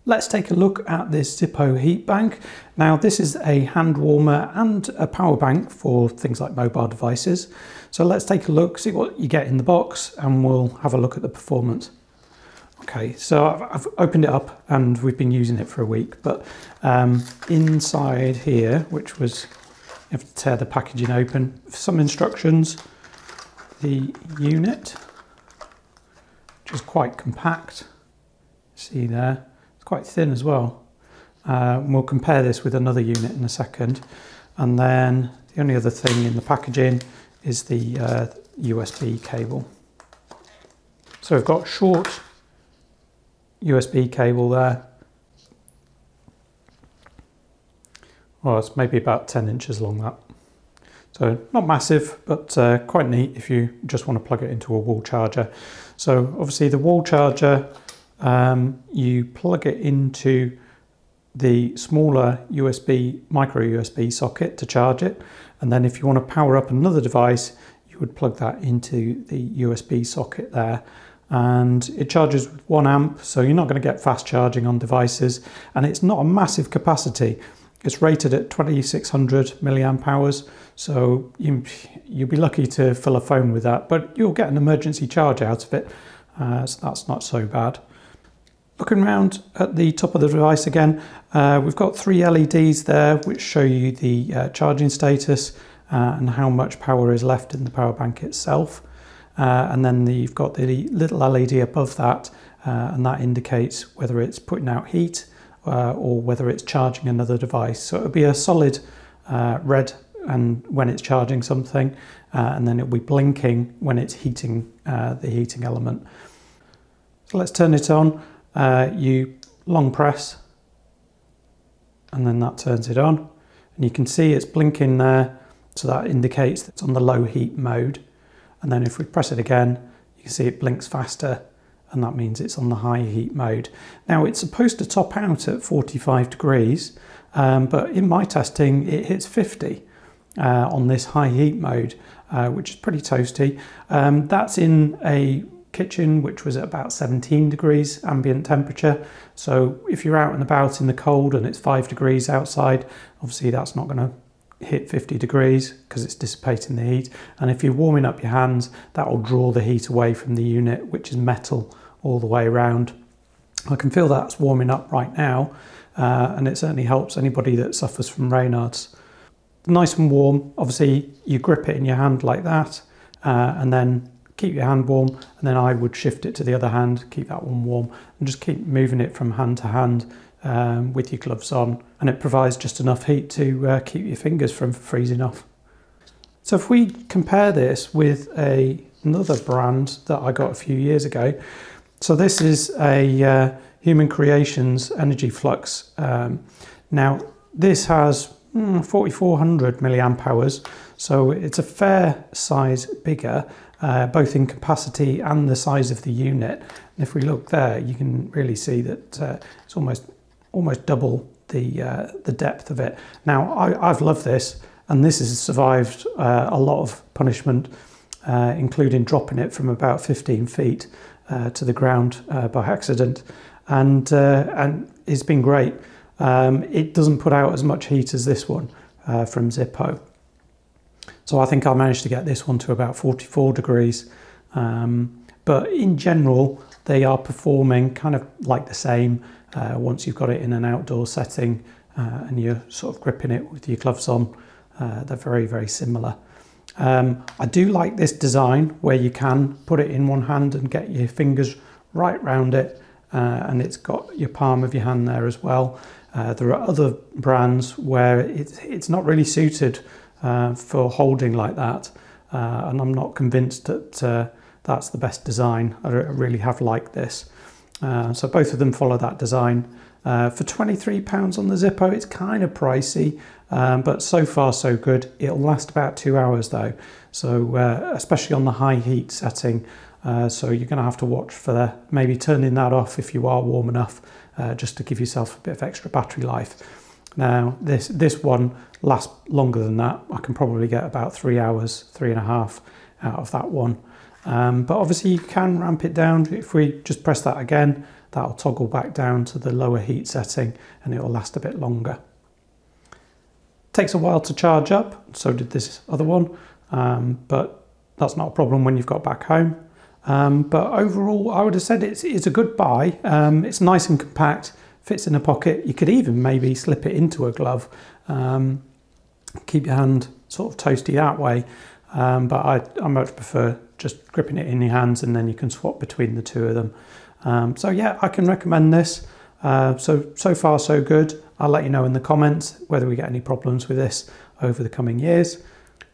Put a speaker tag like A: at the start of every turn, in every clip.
A: let's take a look at this Zippo heat bank. Now this is a hand warmer and a power bank for things like mobile devices. So let's take a look, see what you get in the box, and we'll have a look at the performance. Okay, so I've opened it up and we've been using it for a week, but inside here, which was, you have to tear the packaging open, some instructions, the unit, which is quite compact, see there, it's quite thin as well. We'll compare this with another unit in a second. And then the only other thing in the packaging is the USB cable. So we've got short USB cable there. Well, it's maybe about 10 inches long, that. So not massive, but quite neat if you just want to plug it into a wall charger. So obviously the wall charger, you plug it into the smaller USB, micro USB socket to charge it. And then if you want to power up another device, you would plug that into the USB socket there. And it charges with 1 amp, so you're not going to get fast charging on devices. And it's not a massive capacity. It's rated at 2600 milliamp hours, so you'll be lucky to fill a phone with that, but you'll get an emergency charge out of it, so that's not so bad. Looking around at the top of the device again, we've got 3 LEDs there which show you the charging status and how much power is left in the power bank itself. And then you've got the little LED above that, and that indicates whether it's putting out heat or whether it's charging another device. So it'll be a solid red and when it's charging something, and then it'll be blinking when it's heating the heating element. So let's turn it on. You long press and then that turns it on, and you can see it's blinking there, so that indicates that it's on the low heat mode. And then if we press it again, you can see it blinks faster, and that means it's on the high heat mode. Now it's supposed to top out at 45 degrees, but in my testing it hits 50 on this high heat mode, which is pretty toasty. That's in a kitchen which was at about 17 degrees ambient temperature. So if you're out and about in the cold and it's 5 degrees outside, obviously that's not going to hit 50 degrees because it's dissipating the heat. And if you're warming up your hands, that will draw the heat away from the unit, which is metal all the way around. I can feel that's warming up right now, and it certainly helps anybody that suffers from Raynaud's. Nice and warm. Obviously you grip it in your hand like that, and then keep your hand warm, and then I would shift it to the other hand, keep that one warm, and just keep moving it from hand to hand with your gloves on, and it provides just enough heat to keep your fingers from freezing off. So if we compare this with another brand that I got a few years ago, so this is a Human Creations Energy Flux. Now this has 4400 milliamp hours, so it's a fair size bigger, both in capacity and the size of the unit. And if we look there, you can really see that it's almost double the depth of it. Now I've loved this, and this has survived a lot of punishment, including dropping it from about 15 feet to the ground by accident, and it's been great. It doesn't put out as much heat as this one from Zippo. So I think I managed to get this one to about 44 degrees. But in general, they are performing kind of like the same once you've got it in an outdoor setting and you're sort of gripping it with your gloves on. They're very, very similar. I do like this design where you can put it in one hand and get your fingers right round it, and it's got your palm of your hand there as well. There are other brands where it's not really suited for holding like that, and I'm not convinced that that's the best design. I really have liked this. So both of them follow that design. For £23 on the Zippo, it's kind of pricey, but so far so good. It'll last about 2 hours though, so especially on the high heat setting. So you're going to have to watch for maybe turning that off if you are warm enough, just to give yourself a bit of extra battery life. Now this one lasts longer than that. I can probably get about 3 hours, 3.5 out of that one. But obviously you can ramp it down. If we just press that again, that'll toggle back down to the lower heat setting and it will last a bit longer. Takes a while to charge up, so did this other one, but that's not a problem when you've got back home. But overall, I would have said it's a good buy. It's nice and compact, fits in a pocket. You could even maybe slip it into a glove, keep your hand sort of toasty that way. But I much prefer just gripping it in your hands, and then you can swap between the two of them. So yeah, I can recommend this. So far so good. I'll let you know in the comments whether we get any problems with this over the coming years.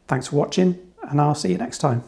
A: Thanks for watching, and I'll see you next time.